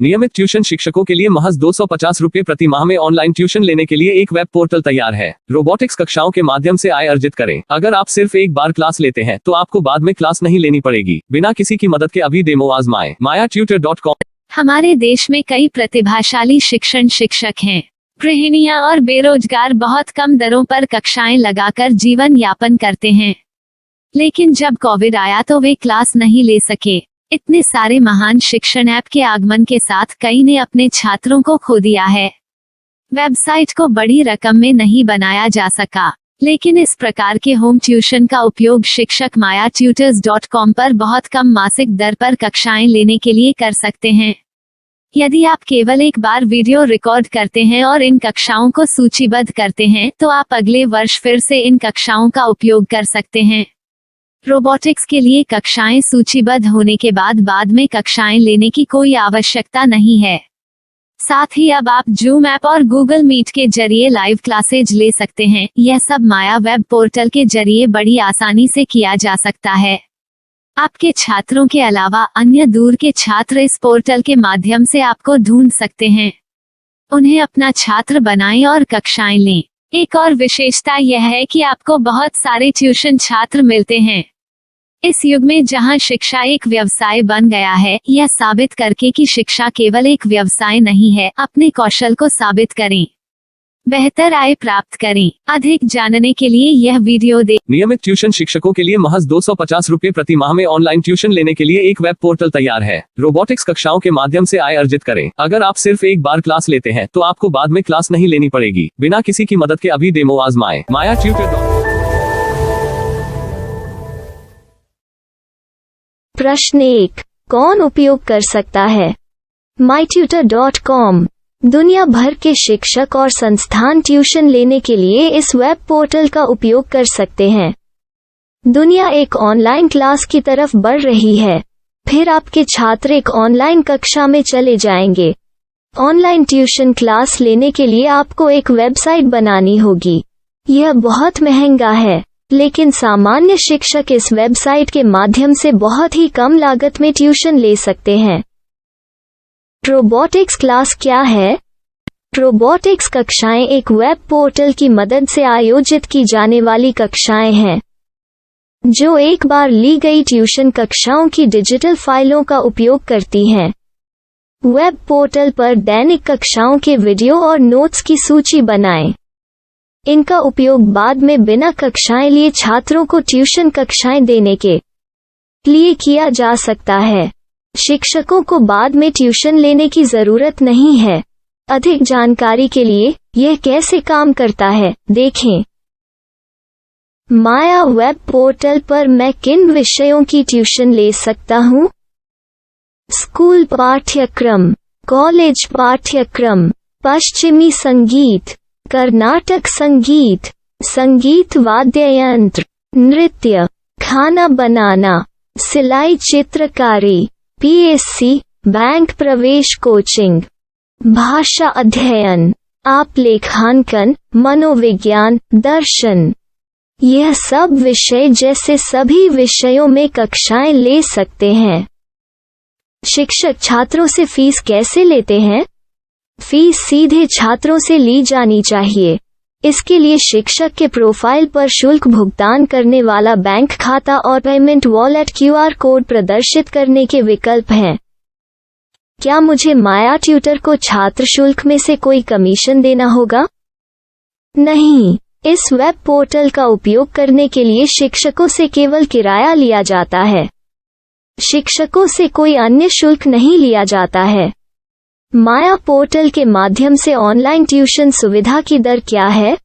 नियमित ट्यूशन शिक्षकों के लिए महज 250 रुपए प्रति माह में ऑनलाइन ट्यूशन लेने के लिए एक वेब पोर्टल तैयार है। रोबोटिक्स कक्षाओं के माध्यम से आय अर्जित करें। अगर आप सिर्फ एक बार क्लास लेते हैं तो आपको बाद में क्लास नहीं लेनी पड़ेगी। बिना किसी की मदद के अभी डेमो आजमाएं। mayatutor.com। हमारे देश में कई प्रतिभाशाली शिक्षक हैं। गृहिणियां और बेरोजगार बहुत कम दरों पर कक्षाएं लगाकर जीवन यापन करते हैं, लेकिन जब कोविड आया तो वे क्लास नहीं ले सके। इतने सारे महान शिक्षण ऐप के आगमन के साथ कई ने अपने छात्रों को खो दिया है। वेबसाइट को बड़ी रकम में नहीं बनाया जा सका, लेकिन इस प्रकार के होम ट्यूशन का उपयोग शिक्षक mayatutors.com पर बहुत कम मासिक दर पर कक्षाएं लेने के लिए कर सकते हैं। यदि आप केवल एक बार वीडियो रिकॉर्ड करते हैं और इन कक्षाओं को सूचीबद्ध करते हैं तो आप अगले वर्ष फिर से इन कक्षाओं का उपयोग कर सकते हैं। रोबोटिक्स के लिए कक्षाएं सूचीबद्ध होने के बाद में कक्षाएं लेने की कोई आवश्यकता नहीं है। साथ ही अब आप जूम ऐप और गूगल मीट के जरिए लाइव क्लासेज ले सकते हैं। यह सब माया वेब पोर्टल के जरिए बड़ी आसानी से किया जा सकता है। आपके छात्रों के अलावा अन्य दूर के छात्र इस पोर्टल के माध्यम से आपको ढूंढ सकते हैं। उन्हें अपना छात्र बनाएं और कक्षाएं लें। एक और विशेषता यह है कि आपको बहुत सारे ट्यूशन छात्र मिलते हैं। इस युग में जहां शिक्षा एक व्यवसाय बन गया है, यह साबित करके कि शिक्षा केवल एक व्यवसाय नहीं है, अपने कौशल को साबित करें, बेहतर आय प्राप्त करें। अधिक जानने के लिए यह वीडियो देखें। नियमित ट्यूशन शिक्षकों के लिए महज 250 रुपए प्रति माह में ऑनलाइन ट्यूशन लेने के लिए एक वेब पोर्टल तैयार है। रोबोटिक्स कक्षाओं के माध्यम से आय अर्जित करें। अगर आप सिर्फ एक बार क्लास लेते हैं तो आपको बाद में क्लास नहीं लेनी पड़ेगी। बिना किसी की मदद के अभी डेमो आजमाएं। mayatutor.com। प्रश्न 1, कौन उपयोग कर सकता है? mytutor.com दुनिया भर के शिक्षक और संस्थान ट्यूशन लेने के लिए इस वेब पोर्टल का उपयोग कर सकते हैं। दुनिया एक ऑनलाइन क्लास की तरफ बढ़ रही है। फिर आपके छात्र एक ऑनलाइन कक्षा में चले जाएंगे। ऑनलाइन ट्यूशन क्लास लेने के लिए आपको एक वेबसाइट बनानी होगी। यह बहुत महंगा है, लेकिन सामान्य शिक्षक इस वेबसाइट के माध्यम से बहुत ही कम लागत में ट्यूशन ले सकते हैं। रोबोटिक्स क्लास क्या है? रोबोटिक्स कक्षाएं एक वेब पोर्टल की मदद से आयोजित की जाने वाली कक्षाएं हैं, जो एक बार ली गई ट्यूशन कक्षाओं की डिजिटल फाइलों का उपयोग करती हैं। वेब पोर्टल पर दैनिक कक्षाओं के वीडियो और नोट्स की सूची बनाएं। इनका उपयोग बाद में बिना कक्षाएं लिए छात्रों को ट्यूशन कक्षाएं देने के लिए किया जा सकता है। शिक्षकों को बाद में ट्यूशन लेने की जरूरत नहीं है। अधिक जानकारी के लिए यह कैसे काम करता है, देखें। माया वेब पोर्टल पर मैं किन विषयों की ट्यूशन ले सकता हूँ? स्कूल पाठ्यक्रम, कॉलेज पाठ्यक्रम, पश्चिमी संगीत, कर्नाटक संगीत, संगीत वाद्य यंत्र, नृत्य, खाना बनाना, सिलाई चित्रकारी, पीएससी, बैंक प्रवेश कोचिंग, भाषा अध्ययन, आप लेखांकन, मनोविज्ञान, दर्शन। यह सब विषय जैसे सभी विषयों में कक्षाएं ले सकते हैं। शिक्षक छात्रों से फीस कैसे लेते हैं? फीस सीधे छात्रों से ली जानी चाहिए। इसके लिए शिक्षक के प्रोफाइल पर शुल्क भुगतान करने वाला बैंक खाता और पेमेंट वॉलेट क्यूआर कोड प्रदर्शित करने के विकल्प हैं। क्या मुझे माया ट्यूटर को छात्र शुल्क में से कोई कमीशन देना होगा? नहीं, इस वेब पोर्टल का उपयोग करने के लिए शिक्षकों से केवल किराया लिया जाता है। शिक्षकों से कोई अन्य शुल्क नहीं लिया जाता है। माया पोर्टल के माध्यम से ऑनलाइन ट्यूशन सुविधा की दर क्या है?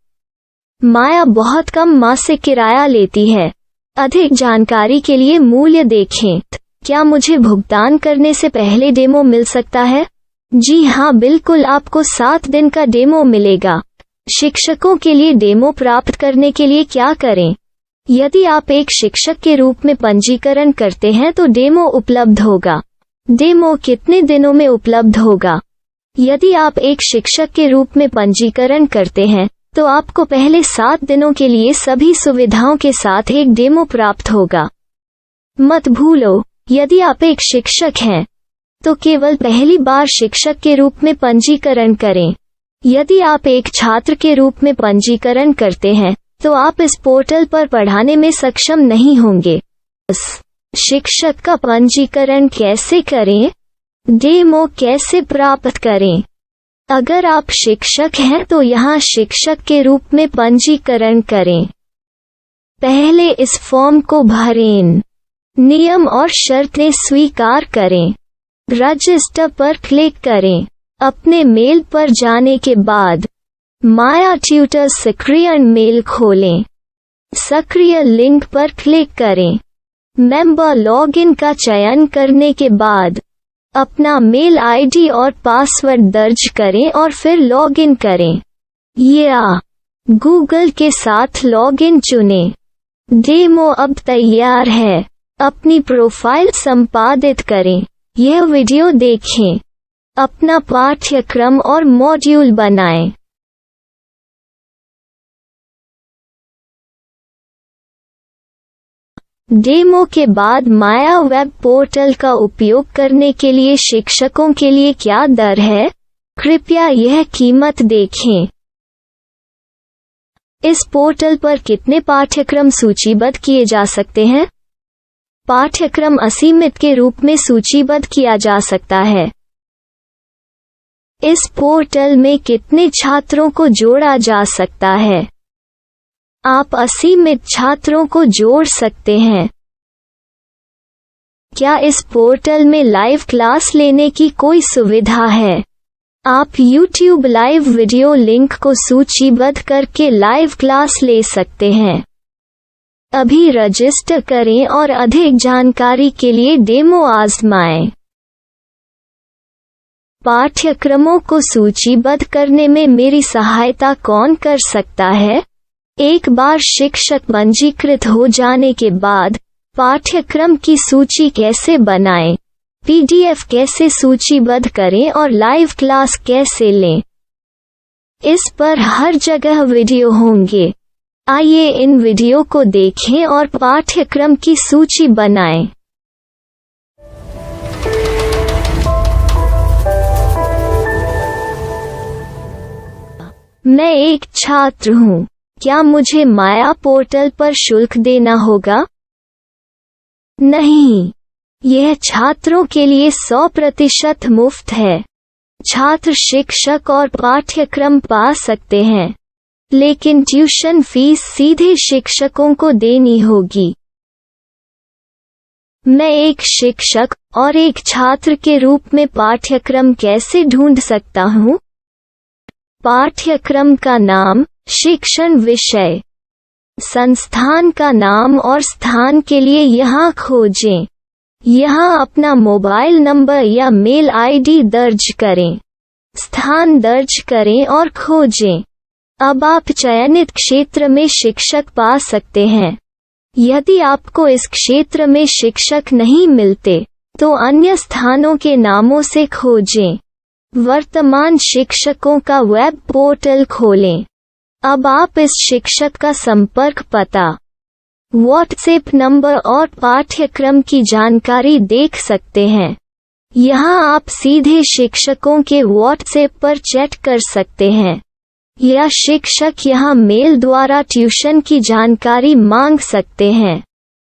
माया बहुत कम मासिक किराया लेती है। अधिक जानकारी के लिए मूल्य देखें। क्या मुझे भुगतान करने से पहले डेमो मिल सकता है? जी हाँ, बिल्कुल, आपको 7 दिन का डेमो मिलेगा। शिक्षकों के लिए डेमो प्राप्त करने के लिए क्या करें? यदि आप एक शिक्षक के रूप में पंजीकरण करते हैं तो डेमो उपलब्ध होगा। डेमो कितने दिनों में उपलब्ध होगा? यदि आप एक शिक्षक के रूप में पंजीकरण करते हैं तो आपको पहले 7 दिनों के लिए सभी सुविधाओं के साथ एक डेमो प्राप्त होगा। मत भूलो, यदि आप एक शिक्षक हैं तो केवल पहली बार शिक्षक के रूप में पंजीकरण करें। यदि आप एक छात्र के रूप में पंजीकरण करते हैं तो आप इस पोर्टल पर पढ़ाने में सक्षम नहीं होंगे। शिक्षक का पंजीकरण कैसे करें? डेमो कैसे प्राप्त करें? अगर आप शिक्षक हैं तो यहाँ शिक्षक के रूप में पंजीकरण करें। पहले इस फॉर्म को भरें। नियम और शर्तें स्वीकार करें। रजिस्टर पर क्लिक करें। अपने मेल पर जाने के बाद माया ट्यूटर सक्रिय मेल खोलें। सक्रिय लिंक पर क्लिक करें। मेंबर लॉगिन का चयन करने के बाद अपना मेल आईडी और पासवर्ड दर्ज करें और फिर लॉगिन करें या गूगल के साथ लॉगिन चुनें। डेमो अब तैयार है। अपनी प्रोफाइल संपादित करें। यह वीडियो देखें। अपना पाठ्यक्रम और मॉड्यूल बनाएं। डेमो के बाद माया वेब पोर्टल का उपयोग करने के लिए शिक्षकों के लिए क्या दर है? कृपया यह कीमत देखें। इस पोर्टल पर कितने पाठ्यक्रम सूचीबद्ध किए जा सकते हैं? पाठ्यक्रम असीमित के रूप में सूचीबद्ध किया जा सकता है। इस पोर्टल में कितने छात्रों को जोड़ा जा सकता है? आप असीमित छात्रों को जोड़ सकते हैं। क्या इस पोर्टल में लाइव क्लास लेने की कोई सुविधा है? आप YouTube लाइव वीडियो लिंक को सूचीबद्ध करके लाइव क्लास ले सकते हैं। अभी रजिस्टर करें और अधिक जानकारी के लिए डेमो आजमाएं। पाठ्यक्रमों को सूचीबद्ध करने में मेरी सहायता कौन कर सकता है? एक बार शिक्षक पंजीकृत हो जाने के बाद पाठ्यक्रम की सूची कैसे बनाएं, PDF कैसे सूचीबद्ध करें और लाइव क्लास कैसे लें, इस पर हर जगह वीडियो होंगे। आइए इन वीडियो को देखें और पाठ्यक्रम की सूची बनाएं। मैं एक छात्र हूँ। क्या मुझे माया पोर्टल पर शुल्क देना होगा? नहीं, यह छात्रों के लिए 100% मुफ्त है। छात्र शिक्षक और पाठ्यक्रम पा सकते हैं, लेकिन ट्यूशन फीस सीधे शिक्षकों को देनी होगी। मैं एक शिक्षक और एक छात्र के रूप में पाठ्यक्रम कैसे ढूंढ सकता हूँ? पाठ्यक्रम का नाम, शिक्षण विषय, संस्थान का नाम और स्थान के लिए यहाँ खोजें। यहाँ अपना मोबाइल नंबर या मेल आईडी दर्ज करें। स्थान दर्ज करें और खोजें। अब आप चयनित क्षेत्र में शिक्षक पा सकते हैं। यदि आपको इस क्षेत्र में शिक्षक नहीं मिलते, तो अन्य स्थानों के नामों से खोजें। वर्तमान शिक्षकों का वेब पोर्टल खोलें। अब आप इस शिक्षक का संपर्क पता, व्हाट्सएप नंबर और पाठ्यक्रम की जानकारी देख सकते हैं। यहाँ आप सीधे शिक्षकों के व्हाट्सएप पर चैट कर सकते हैं या शिक्षक यहाँ मेल द्वारा ट्यूशन की जानकारी मांग सकते हैं।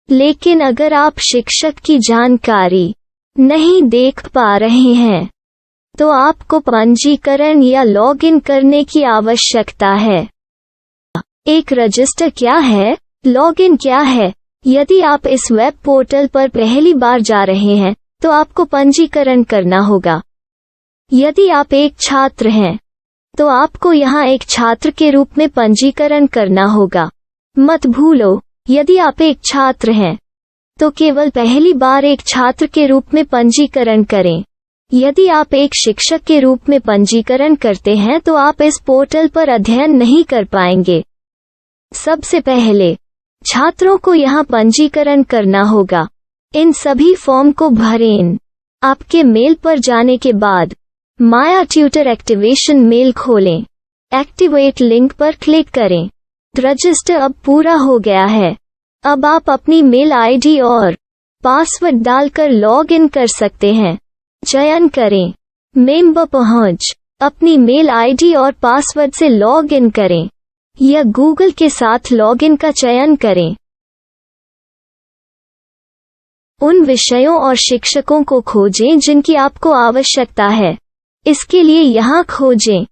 लेकिन अगर आप शिक्षक की जानकारी नहीं देख पा रहे हैं, तो आपको पंजीकरण या लॉगिन करने की आवश्यकता है। एक रजिस्टर क्या है? लॉगिन क्या है? यदि आप इस वेब पोर्टल पर पहली बार जा रहे हैं, तो आपको पंजीकरण करना होगा। यदि आप एक छात्र हैं, तो आपको यहाँ एक छात्र के रूप में पंजीकरण करना होगा। मत भूलो, यदि आप एक छात्र हैं, तो केवल पहली बार एक छात्र के रूप में पंजीकरण करें। यदि आप एक शिक्षक के रूप में पंजीकरण करते हैं तो आप इस पोर्टल पर अध्ययन नहीं कर पाएंगे। सबसे पहले छात्रों को यहाँ पंजीकरण करना होगा। इन सभी फॉर्म को भरें। आपके मेल पर जाने के बाद माया ट्यूटर एक्टिवेशन मेल खोलें। एक्टिवेट लिंक पर क्लिक करें। रजिस्टर अब पूरा हो गया है। अब आप अपनी मेल आईडी और पासवर्ड डालकर लॉग इन कर सकते हैं। चयन करें। मेंबर पहुंच। अपनी मेल आईडी और पासवर्ड से लॉग इन करें या गूगल के साथ लॉगिन का चयन करें। उन विषयों और शिक्षकों को खोजें जिनकी आपको आवश्यकता है। इसके लिए यहाँ खोजें।